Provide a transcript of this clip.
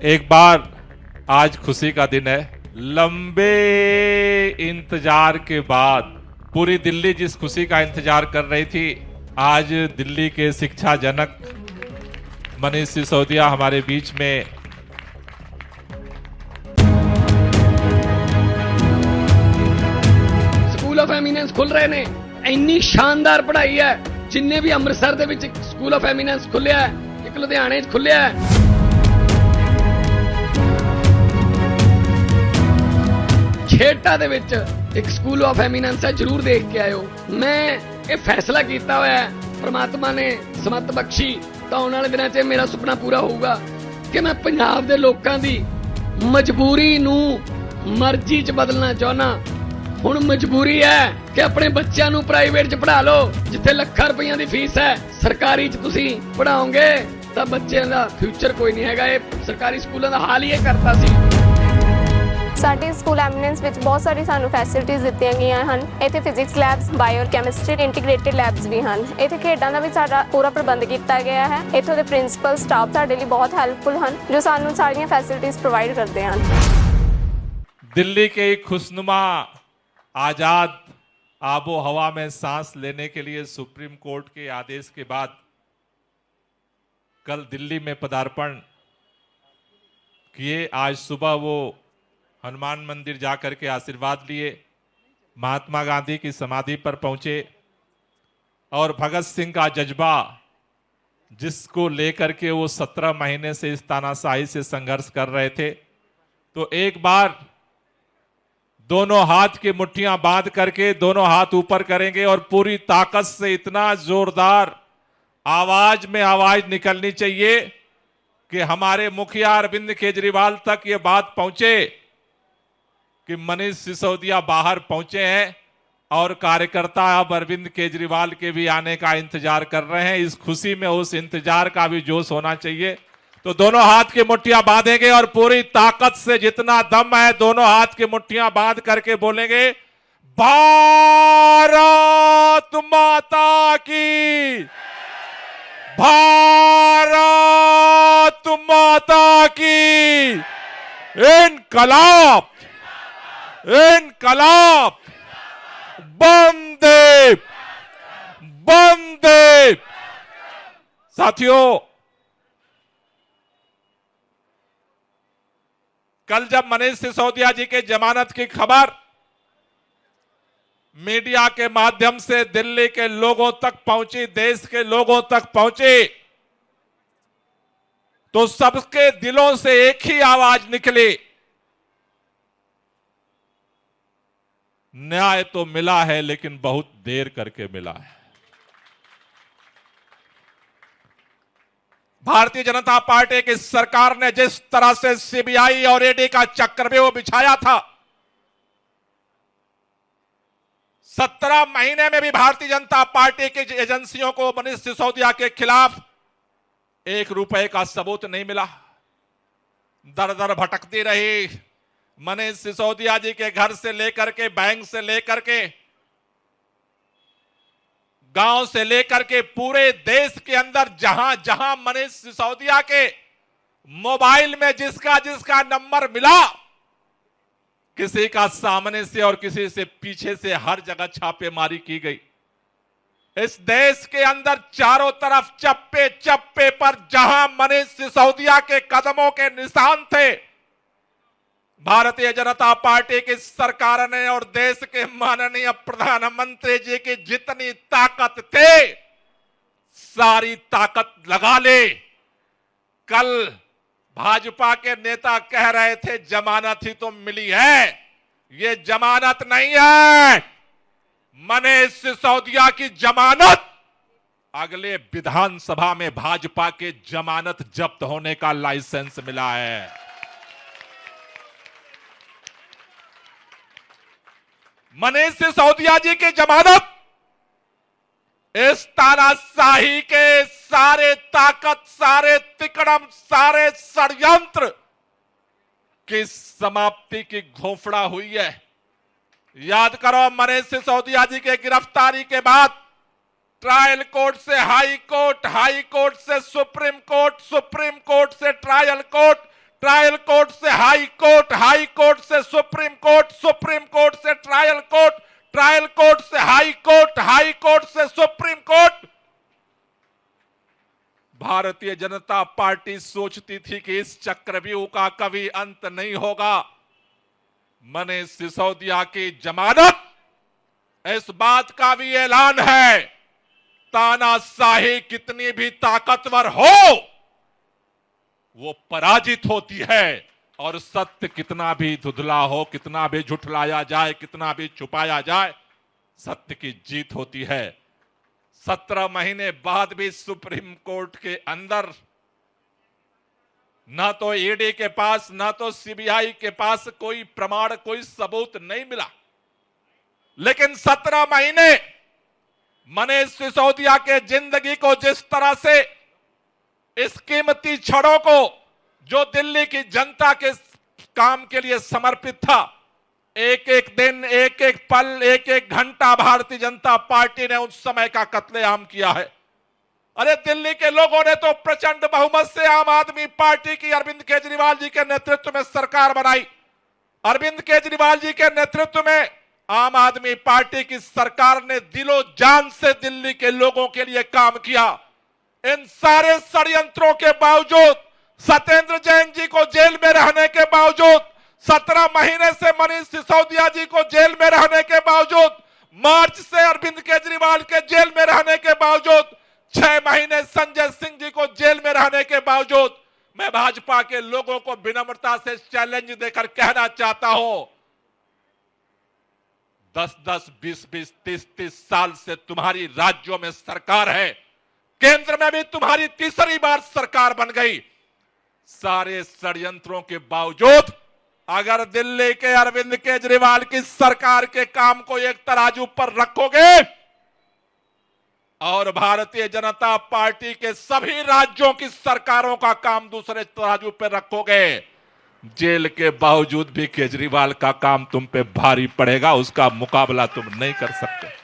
एक बार आज खुशी का दिन है। लंबे इंतजार के बाद पूरी दिल्ली जिस खुशी का इंतजार कर रही थी, आज दिल्ली के शिक्षा जनक मनीष सिसोदिया हमारे बीच में ਸਕੂਲ ਆਫ ਐਮੀਨੈਂਸ ਖੁੱਲ ਰਹੇ ਨੇ। ਇੰਨੀ ਸ਼ਾਨਦਾਰ ਪੜ੍ਹਾਈ ਹੈ। ਜਿੰਨੇ ਵੀ ਅੰਮ੍ਰਿਤਸਰ ਦੇ ਵਿੱਚ ਸਕੂਲ ਆਫ ਐਮੀਨੈਂਸ ਖੁੱਲਿਆ ਹੈ, ਇੱਕ ਲੁਧਿਆਣੇ 'ਚ ਖੁੱਲਿਆ ਹੈ। ਛੇਟਾ ਦੇ ਵਿੱਚ ਇੱਕ ਸਕੂਲ ਆਫ ਐਮੀਨੈਂਸ ਹੈ, ਜ਼ਰੂਰ ਦੇਖ ਕੇ ਆਇਓ। ਮੈਂ ਇਹ ਫੈਸਲਾ ਕੀਤਾ ਹੋਇਆ ਹੈ, ਪ੍ਰਮਾਤਮਾ ਨੇ ਸਮਤ ਬਖਸ਼ੀ ਤਾਂ ਆਉਣ ਵਾਲੇ ਦਿਨਾਂ 'ਚ ਮੇਰਾ ਸੁਪਨਾ ਪੂਰਾ ਹੋਊਗਾ ਕਿ ਮੈਂ ਪੰਜਾਬ ਦੇ ਲੋਕਾਂ ਦੀ ਮਜਬੂਰੀ ਨੂੰ ਮਰਜ਼ੀ 'ਚ ਬਦਲਣਾ ਚਾਹੁੰਦਾ। ਹੁਣ ਮਜਬੂਰੀ ਹੈ ਕਿ ਆਪਣੇ ਬੱਚਿਆਂ ਨੂੰ ਪ੍ਰਾਈਵੇਟ 'ਚ ਪੜ੍ਹਾ ਲਓ, ਜਿੱਥੇ ਲੱਖਾਂ ਰੁਪਈਆਂ ਦੀ ਫੀਸ ਹੈ। ਸਰਕਾਰੀ 'ਚ ਤੁਸੀਂ ਪੜ੍ਹਾਓਗੇ ਤਾਂ ਬੱਚਿਆਂ ਦਾ ਫਿਊਚਰ ਕੋਈ ਨਹੀਂ ਹੈਗਾ। ਇਹ ਸਰਕਾਰੀ ਸਕੂਲਾਂ ਦਾ ਹਾਲ ਹੀ ਇਹ ਕਰਤਾ ਸੀ। ਸਾਡੇ ਸਕੂਲ ਐਮੀਨੈਂਸ ਵਿੱਚ ਬਹੁਤ ਸਾਰੀ ਸਾਨੂੰ ਫੈਸਿਲਿਟੀਜ਼ ਦਿੱਤੀਆਂ ਗਈਆਂ ਹਨ। ਇੱਥੇ physics labs, bio chemistry integrated labs ਵੀ ਹਨ। ਇੱਥੇ ਖੇਡਾਂ ਦਾ ਵੀ ਸਾਡਾ ਪੂਰਾ ਪ੍ਰਬੰਧ ਕੀਤਾ ਗਿਆ ਹੈ। ਇੱਥੋਂ ਦੇ ਪ੍ਰਿੰਸੀਪਲ ਸਟਾਫ ਸਾਡੇ ਲਈ ਬਹੁਤ ਹੈਲਪਫੁਲ ਹਨ, ਜੋ ਸਾਨੂੰ ਸਾਰੀਆਂ ਫੈਸਿਲਿਟੀਜ਼ ਪ੍ਰੋਵਾਈਡ ਕਰਦੇ ਹਨ। दिल्ली के खुशनुमा आजाद आबो हवा में सांस लेने के लिए सुप्रीम कोर्ट के आदेश के बाद कल दिल्ली में पदार्पण किए। आज सुबह वो हनुमान मंदिर जाकर के आशीर्वाद लिए, महात्मा गांधी की समाधि पर पहुंचे और भगत सिंह का जज्बा जिसको लेकर के वो 17 महीने से इस तानाशाही से संघर्ष कर रहे थे, तो एक बार दोनों हाथ की मुट्ठियां बांध करके दोनों हाथ ऊपर करेंगे और पूरी ताकत से इतना जोरदार आवाज में आवाज निकलनी चाहिए कि हमारे मुखिया अरविंद केजरीवाल तक ये बात पहुंचे कि मनीष सिसोदिया बाहर पहुंचे हैं और कार्यकर्ता अब अरविंद केजरीवाल के भी आने का इंतजार कर रहे हैं। इस खुशी में उस इंतजार का भी जोश होना चाहिए। तो दोनों हाथ की मुट्ठियां बांधेंगे और पूरी ताकत से, जितना दम है, दोनों हाथ की मुट्ठियां बांध करके बोलेंगे, भारत माता की, भारत माता की, इनकलाब, इनकलाब, वंदे वंदे। साथियों, कल जब मनीष सिसोदिया जी के जमानत की खबर मीडिया के माध्यम से दिल्ली के लोगों तक पहुंची, देश के लोगों तक पहुंची, तो सबके दिलों से एक ही आवाज निकली, न्याय तो मिला है लेकिन बहुत देर करके मिला है। भारतीय जनता पार्टी की सरकार ने जिस तरह से सीबीआई और ईडी का चक्रव्यूह बिछाया था, 17 महीने में भी भारतीय जनता पार्टी की एजेंसियों को मनीष सिसोदिया के खिलाफ 1 रुपए का सबूत नहीं मिला। दर दर भटकती रही। मनीष सिसोदिया जी के घर से लेकर के, बैंक से लेकर के, गांव से लेकर के पूरे देश के अंदर जहां जहां मनीष सिसोदिया के मोबाइल में जिसका जिसका नंबर मिला, किसी का सामने से और किसी से पीछे से, हर जगह छापेमारी की गई। इस देश के अंदर चारों तरफ चप्पे चप्पे पर जहां मनीष सिसोदिया के कदमों के निशान थे, भारतीय जनता पार्टी की सरकार ने और देश के माननीय प्रधानमंत्री जी की जितनी ताकत थे, सारी ताकत लगा ले। कल भाजपा के नेता कह रहे थे जमानत ही तो मिली है, ये जमानत नहीं है। मनीष सिसोदिया की जमानत अगले विधानसभा में भाजपा के जमानत जब्त होने का लाइसेंस मिला है। मनीष सिसोदिया जी की जमानत इस तानाशाही के सारे ताकत, सारे तिकड़म, सारे षड्यंत्र की समाप्ति की घोषणा हुई है। याद करो, मनीष सिसोदिया जी के गिरफ्तारी के बाद ट्रायल कोर्ट से हाई कोर्ट, हाई कोर्ट से सुप्रीम कोर्ट, सुप्रीम कोर्ट से ट्रायल कोर्ट, ट्रायल कोर्ट से हाई कोर्ट, हाई कोर्ट से सुप्रीम कोर्ट, सुप्रीम कोर्ट से ट्रायल कोर्ट, ट्रायल कोर्ट से हाई कोर्ट, हाई कोर्ट से supreme court. Bharatiya Janata party सोचती थी कि इस चक्रव्यूह का कभी अंत नहीं होगा। मनीष सिसोदिया की जमानत इस बात का भी ऐलान है, तानाशाही कितनी भी ताकतवर हो वो पराजित होती है, और सत्य कितना भी धुंधला हो, कितना भी झुठलाया जाए, कितना भी छुपाया जाए, सत्य की जीत होती है। 17 महीने बाद भी सुप्रीम कोर्ट के अंदर ना तो ईडी के पास ना तो सीबीआई के पास कोई प्रमाण, कोई सबूत नहीं मिला। लेकिन 17 महीने मनीष सिसोदिया के जिंदगी को जिस तरह से, इस कीमती क्षणों को जो दिल्ली की जनता के काम के लिए समर्पित था, एक एक दिन, एक एक पल, एक एक घंटा भारतीय जनता पार्टी ने उस समय का कत्लेआम किया है। अरे दिल्ली के लोगों ने तो प्रचंड बहुमत से आम आदमी पार्टी की अरविंद केजरीवाल जी के नेतृत्व में सरकार बनाई। अरविंद केजरीवाल जी के नेतृत्व में आम आदमी पार्टी की सरकार ने दिलो जान से दिल्ली के लोगों के लिए काम किया। इन सारे षड्यंत्रों के बावजूद, सत्येंद्र जैन जी को जेल में रहने के बावजूद, 17 महीने से मनीष सिसोदिया जी को जेल में रहने के बावजूद, मार्च से अरविंद केजरीवाल के जेल में रहने के बावजूद, 6 महीने संजय सिंह जी को जेल में रहने के बावजूद, मैं भाजपा के लोगों को विनम्रता से चैलेंज देकर कहना चाहता हूं, 10-10, 20-20, 30-30 साल से तुम्हारी राज्यों में सरकार है, केंद्र में भी तुम्हारी तीसरी बार सरकार बन गई। सारे षड्यंत्रों के बावजूद अगर दिल्ली के अरविंद केजरीवाल की सरकार के काम को एक तराजू पर रखोगे और भारतीय जनता पार्टी के सभी राज्यों की सरकारों का काम दूसरे तराजू पर रखोगे, जेल के बावजूद भी केजरीवाल का काम तुम पे भारी पड़ेगा, उसका मुकाबला तुम नहीं कर सकते।